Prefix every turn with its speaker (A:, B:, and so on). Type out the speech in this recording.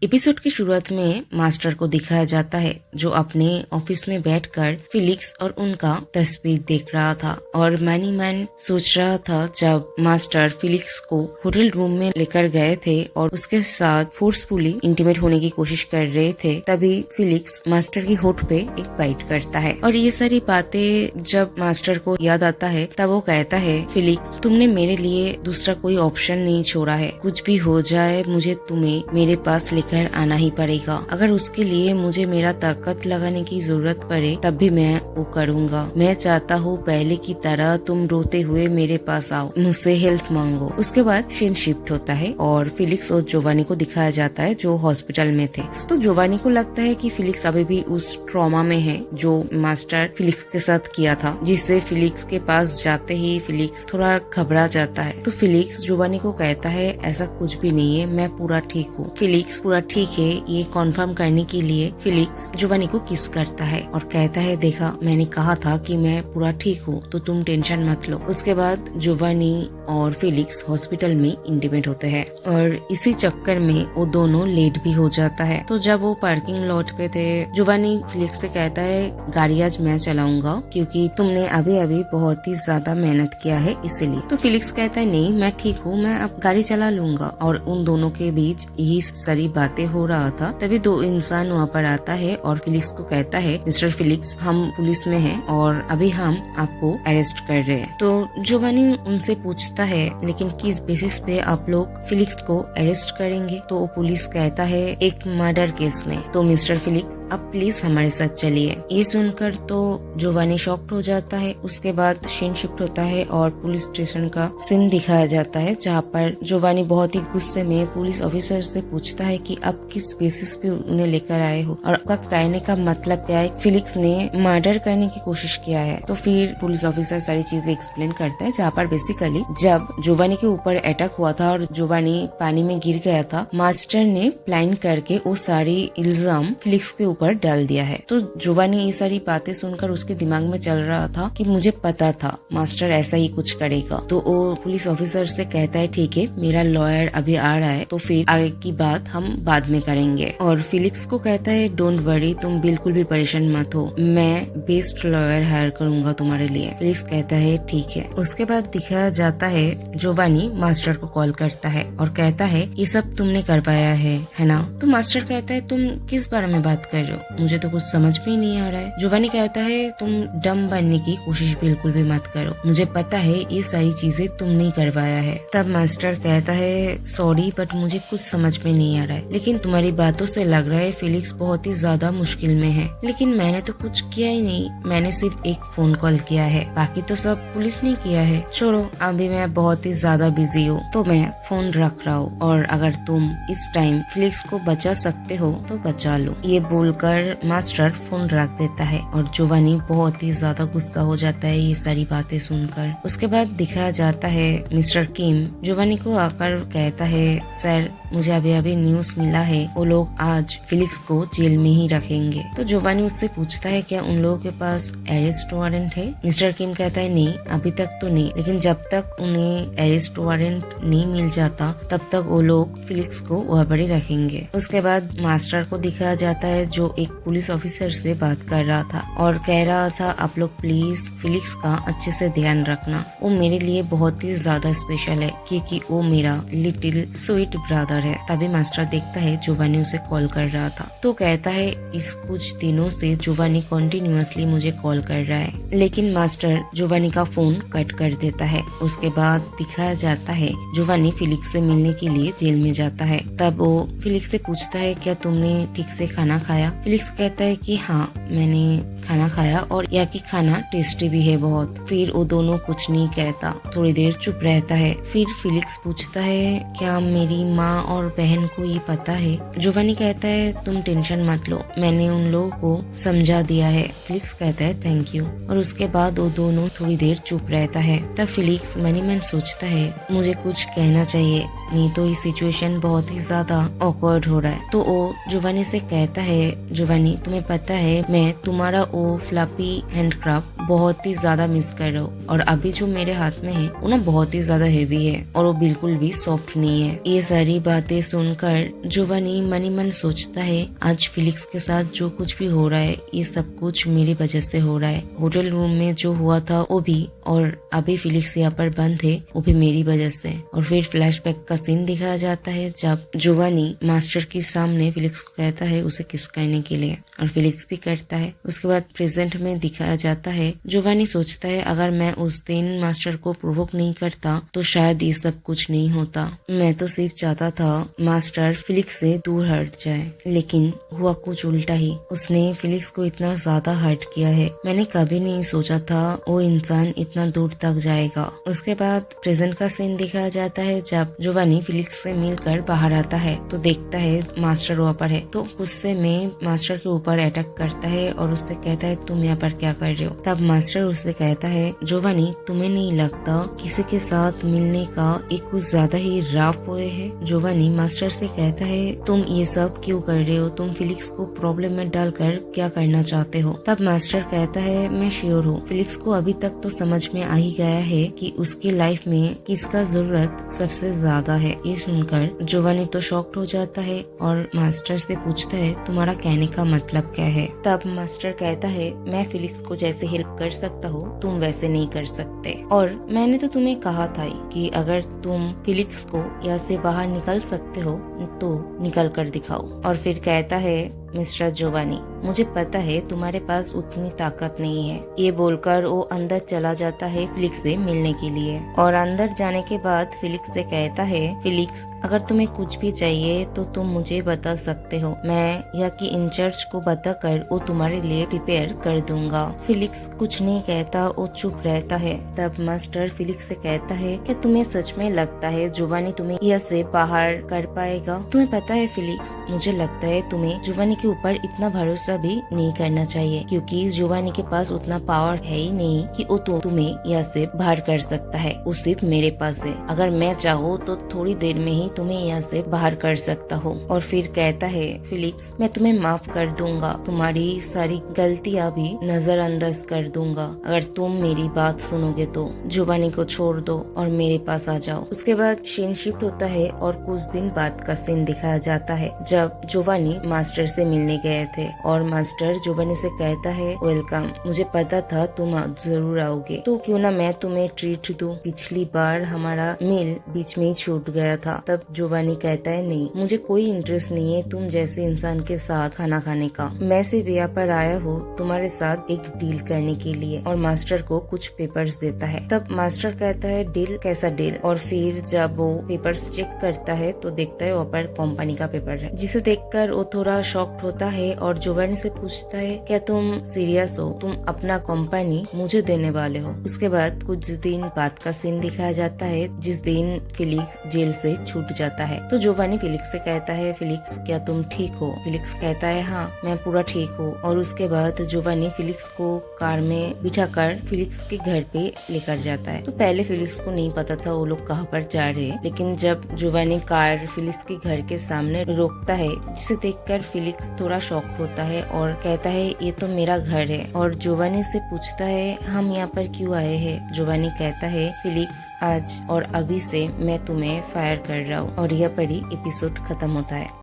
A: Episode की शुरुआत में मास्टर को दिखाया जाता है जो अपने ऑफिस में बैठकर फिलिक्स और उनका तस्वीर देख रहा था और मैन सोच रहा था जब मास्टर फिलिक्स को होटल रूम में लेकर गए थे और उसके साथ फोर्सफुली इंटीमेट होने की कोशिश कर रहे थे, तभी फिलिक्स मास्टर की होठ पे एक बाइट करता है और ये सारी बातें जब मास्टर को याद आता है तब वो कहता है, फिलिक्स तुमने मेरे लिए दूसरा कोई ऑप्शन नहीं छोड़ा है, कुछ भी हो जाए मुझे तुम्हें मेरे पास लेकर आना ही पड़ेगा। अगर उसके लिए मुझे मेरा ताकत लगाने की जरूरत पड़े तब भी मैं वो करूँगा। मैं चाहता हूँ पहले की तरह तुम रोते हुए मेरे पास आओ, मुझसे हेल्प मांगो। उसके बाद सीन शिफ्ट होता है और फिलिक्स और जोवानी को दिखाया जाता है जो हॉस्पिटल में थे। तो जोवानी को लगता है कि फिलिक्स अभी भी उस ट्रॉमा में है जो मास्टर फिलिक्स के साथ किया था, जिससे फिलिक्स के पास जाते ही फिलिक्स थोड़ा घबरा जाता है। तो फिलिक्स जोवानी को कहता है ऐसा कुछ भी नहीं है, मैं पूरा ठीक हूँ। फिलिक्स पूरा ठीक है ये कॉन्फर्म करने के लिए फिलिक्स जोवानी को किस करता है और कहता है, देखा मैंने कहा था कि मैं पूरा ठीक हूँ तो तुम टेंशन मत लो। उसके बाद जोवानी और फिलिक्स हॉस्पिटल में इंटीमेट होते हैं और इसी चक्कर में वो दोनों लेट भी हो जाता है। तो जब वो पार्किंग लॉट पे थे, जोवानी फिलिक्स से कहता है गाड़ी आज मैं चलाऊंगा क्योंकि तुमने अभी अभी बहुत ही ज्यादा मेहनत किया है इसीलिए। तो फिलिक्स कहता है नहीं मैं ठीक हूँ, मैं अब गाड़ी चला लूंगा। और उन दोनों के बीच यही सारी बातें हो रहा था, तभी दो इंसान वहाँ पर आता है और फिलिक्स को कहता है, मिस्टर फिलिक्स हम पुलिस में हैं और अभी हम आपको अरेस्ट कर रहे हैं। तो जोवानी उनसे पूछता है लेकिन किस बेसिस पे आप लोग फिलिक्स को अरेस्ट करेंगे? तो पुलिस कहता है एक मर्डर केस में। तो मिस्टर फिलिक्स आप प्लीज हमारे साथ चलिए। ये सुनकर तो जोवानी शॉक्ड हो जाता है। उसके बाद सीन शिफ्ट होता है और पुलिस स्टेशन का सीन दिखाया जाता है जहाँ पर जोवानी बहुत ही गुस्से में पुलिस ऑफिसर से पूछता है कि आप किस बेसिस पे उन्हें लेकर आए हो और आपका कहने का मतलब क्या है, फिलिक्स ने मर्डर करने की कोशिश किया है। तो फिर पुलिस ऑफिसर सारी चीजें एक्सप्लेन करता है जहाँ पर बेसिकली जब जोवानी के ऊपर अटैक हुआ था और जोवानी पानी में गिर गया था, मास्टर ने प्लान करके वो सारी इल्जाम फिलिक्स के ऊपर डाल दिया है। तो जोवानी ये सारी बातें सुनकर उसके दिमाग में चल रहा था कि मुझे पता था मास्टर ऐसा ही कुछ करेगा। तो वो पुलिस ऑफिसर से कहता है ठीक है मेरा लॉयर अभी आ रहा है तो फिर आगे की बात हम बाद में करेंगे। और फिलिक्स को कहता है डोंट वरी तुम बिल्कुल भी परेशान मत हो, मैं बेस्ट लॉयर हायर करूंगा तुम्हारे लिए। फिलिक्स कहता है ठीक है। उसके बाद दिखाया जाता है जोवानी मास्टर को कॉल करता है और कहता है ये सब तुमने करवाया है ना? तो मास्टर कहता है तुम किस बारे में बात कर रहे हो, मुझे तो कुछ समझ में नहीं आ रहा है। जोवानी कहता है तुम डम बनने की कोशिश बिल्कुल भी मत करो, मुझे पता है ये सारी चीजें तुमने करवाया है। तब मास्टर कहता है सॉरी बट मुझे कुछ समझ में नहीं आ रहा है, लेकिन तुम्हारी बातों से लग रहा है फिलिक्स बहुत ही ज्यादा मुश्किल में है। लेकिन मैंने तो कुछ किया ही नहीं, मैंने सिर्फ एक फोन कॉल किया है, बाकी तो सब पुलिस ने किया है। छोड़ो अभी मैं बहुत ही ज्यादा बिजी हूँ तो मैं फोन रख रहा हूँ और अगर तुम इस टाइम फिलिक्स को बचा सकते हो तो बचा लो। ये बोलकर मास्टर फोन रख देता है और जोवानी बहुत ही ज्यादा गुस्सा हो जाता है ये सारी बातें सुनकर। उसके बाद दिखाया जाता है मिस्टर किम जोवानी को आकर कहता है सर मुझे अभी अभी न्यूज मिला है वो लोग आज फिलिक्स को जेल में ही रखेंगे। तो जोवानी उससे पूछता है क्या उन लोगों के पास अरेस्ट वारंट है? मिस्टर किम कहता है नहीं अभी तक तो नहीं, लेकिन जब तक उन्हें अरेस्ट वारंट नहीं मिल जाता तब तक वो लोग फिलिक्स को वहाँ पर ही रखेंगे। उसके बाद मास्टर को दिखाया जाता है जो एक पुलिस ऑफिसर से बात कर रहा था और कह रहा था आप लोग प्लीज फिलिक्स का अच्छे से ध्यान रखना, वो मेरे लिए बहुत ही ज्यादा स्पेशल है क्योंकि वो मेरा लिटिल स्वीट ब्रदर है। तभी मास्टर देखता है जोवानी उसे कॉल कर रहा था तो कहता है इस कुछ दिनों से जोवानी कंटिन्यूअसली मुझे कॉल कर रहा है, लेकिन मास्टर जोवानी का फोन कट कर देता है। उसके बाद दिखाया जाता है जोवानी फिलिक्स से मिलने के लिए जेल में जाता है। तब वो फिलिक्स से पूछता है क्या तुमने ठीक से खाना खाया? फिलिक्स कहता है कि हाँ मैंने खाना खाया और यहाँ की खाना टेस्टी भी है बहुत। फिर वो दोनों कुछ नहीं कहता, थोड़ी देर चुप रहता है। फिर फिलिक्स पूछता है क्या मेरी माँ और बहन को ये पता है? जोवानी कहता है तुम टेंशन मत लो, मैंने उन लोगों को समझा दिया है। फिलिक्स कहता है थैंक यू। और उसके बाद वो दोनों थोड़ी देर चुप रहता है। तब फिलिक्स मन ही मन सोचता है मुझे कुछ कहना चाहिए, नहीं तो ये सिचुएशन बहुत ही ज्यादा ऑकवर्ड हो रहा है। तो वो जोवानी से कहता है जोवानी तुम्हें पता है मैं तुम्हारा वो फ्लफी हैंडक्राफ्ट बहुत ही ज्यादा मिस कर रहा हूँ और अभी जो मेरे हाथ में है वो ना बहुत ही ज्यादा हेवी है और वो बिल्कुल भी सॉफ्ट नहीं है। ये सारी बातें सुनकर जोवानी मनी मन सोचता है आज फिलिक्स के साथ जो कुछ भी हो रहा है ये सब कुछ मेरी वजह से हो रहा है। होटल रूम में जो हुआ था वो भी, और अभी फिलिक्स यहाँ पर बंद है वो भी मेरी वजह से। और फिर फ्लैशबैक का सीन दिखाया जाता है जब जोवानी मास्टर के सामने फिलिक्स को कहता है उसे किस करने के लिए और फिलिक्स भी करता है। उसके बाद प्रेजेंट में दिखाया जाता है जोवानी सोचता है अगर मैं उस दिन मास्टर को प्रोवोक नहीं करता तो शायद ये सब कुछ नहीं होता। मैं तो सिर्फ चाहता था मास्टर फिलिक्स से दूर हट जाए, लेकिन हुआ कुछ उल्टा ही। उसने फिलिक्स को इतना ज्यादा हर्ट किया है, मैंने कभी नहीं सोचा था वो इंसान इतना दूर तक जाएगा। उसके बाद प्रेजेंट का सीन दिखाया जाता है जब जोवानी फिलिक्स से मिलकर बाहर आता है तो देखता है मास्टर वहाँ पर है, तो गुस्से में मास्टर के ऊपर अटैक करता है और उससे कहता है तुम यहाँ पर क्या कर रहे हो। तब मास्टर उससे कहता है जोवानी तुम्हें नहीं लगता किसी के साथ मिलने का एक कुछ ज्यादा ही राव हुए है। जोवानी मास्टर से कहता है तुम ये सब क्यों कर रहे हो, तुम फिलिक्स को प्रॉब्लम में डालकर क्या करना चाहते हो। तब मास्टर कहता है मैं श्योर हूँ फिलिक्स को अभी तक तो समझ में आ ही गया है कि उसकी लाइफ में किसका जरूरत सबसे ज्यादा है। ये सुनकर जोवानी तो शॉक्ड हो जाता है और मास्टर से पूछता है तुम्हारा कहने का मतलब क्या है। तब मास्टर कहता है मैं फिलिक्स को जैसे हेल्प कर सकता हूँ तुम वैसे नहीं कर सकते, और मैंने तो तुम्हें कहा था कि अगर तुम फिलिक्स को यहाँ से बाहर निकल सकते हो तो निकल कर दिखाओ। और फिर कहता है मिस्टर जोवानी मुझे पता है तुम्हारे पास उतनी ताकत नहीं है। ये बोलकर वो अंदर चला जाता है फिलिक्स से मिलने के लिए, और अंदर जाने के बाद फिलिक्स से कहता है फिलिक्स अगर तुम्हें कुछ भी चाहिए तो तुम मुझे बता सकते हो, मैं यहाँ की इंचार्ज को बताकर वो तुम्हारे लिए प्रिपेयर कर दूंगा। फिलिक्स कुछ नहीं कहता, वो चुप रहता है। तब मास्टर फिलिक्स से कहता है कि तुम्हें सच में लगता है जोवानी तुम्हें यहाँ से बाहर कर पाएगा। तुम्हें पता है फिलिक्स मुझे लगता है तुम्हें जोवानी के ऊपर इतना भरोसा भी नहीं करना चाहिए, क्योंकि जोवानी के पास उतना पावर है ही नहीं कि वो तुम्हें यहाँ से बाहर कर सकता है। वो सिर्फ मेरे पास है, अगर मैं चाहूँ तो थोड़ी देर में ही तुम्हें यहाँ से बाहर कर सकता हूँ। और फिर कहता है फिलिक्स मैं तुम्हें माफ कर दूंगा, तुम्हारी सारी गलतियाँ भी नजरअंदाज कर दूंगा, अगर तुम मेरी बात सुनोगे तो जोवानी को छोड़ दो और मेरे पास आ जाओ। उसके बाद सीन शिफ्ट होता है और कुछ दिन बाद का सीन दिखाया जाता है जब जोवानी मास्टर से मिलने गए थे और मास्टर जोवानी से कहता है वेलकम, मुझे पता था तुम जरूर आओगे, तो क्यों ना मैं तुम्हें ट्रीट दूं, पिछली बार हमारा मील बीच में ही छूट गया था। तब जोवानी कहता है नहीं मुझे कोई इंटरेस्ट नहीं है तुम जैसे इंसान के साथ खाना खाने का, मैं सिर्फ यहाँ पर आया हूँ तुम्हारे साथ एक डील करने के लिए, और मास्टर को कुछ पेपर्स देता है। तब मास्टर कहता है डील, कैसा डील। और फिर जब वो पेपर्स चेक करता है तो देखता है वहाँ पर कंपनी का पेपर है, जिसे देखकर वो थोड़ा शॉक्ड होता है और जोवानी से पूछता है क्या तुम सीरियस हो, तुम अपना कंपनी मुझे देने वाले हो। उसके बाद कुछ दिन बाद का सीन दिखाया जाता है जिस दिन फिलिक्स जेल से छूट जाता है। तो जोवानी फिलिक्स से कहता है फिलिक्स क्या तुम ठीक हो। फिलिक्स कहता है हाँ मैं पूरा ठीक हूँ। और उसके बाद जोवानी फिलिक्स को कार में बिठाकर फिलिक्स के घर पे लेकर जाता है। तो पहले फिलिक्स को नहीं पता था वो लोग कहाँ पर जा रहे हैं, लेकिन जब जोवानी कार फिलिक्स के घर के सामने रोकता है जिसे देखकर फिलिक्स थोड़ा शॉक होता है और कहता है ये तो मेरा घर है। और जोवानी से पूछता है हम यहाँ पर क्यों आए हैं। जोवानी कहता है फिलिक्स आज और अभी से मैं तुम्हें फायर कर रहा हूँ। और यह पर ही एपिसोड खत्म होता है।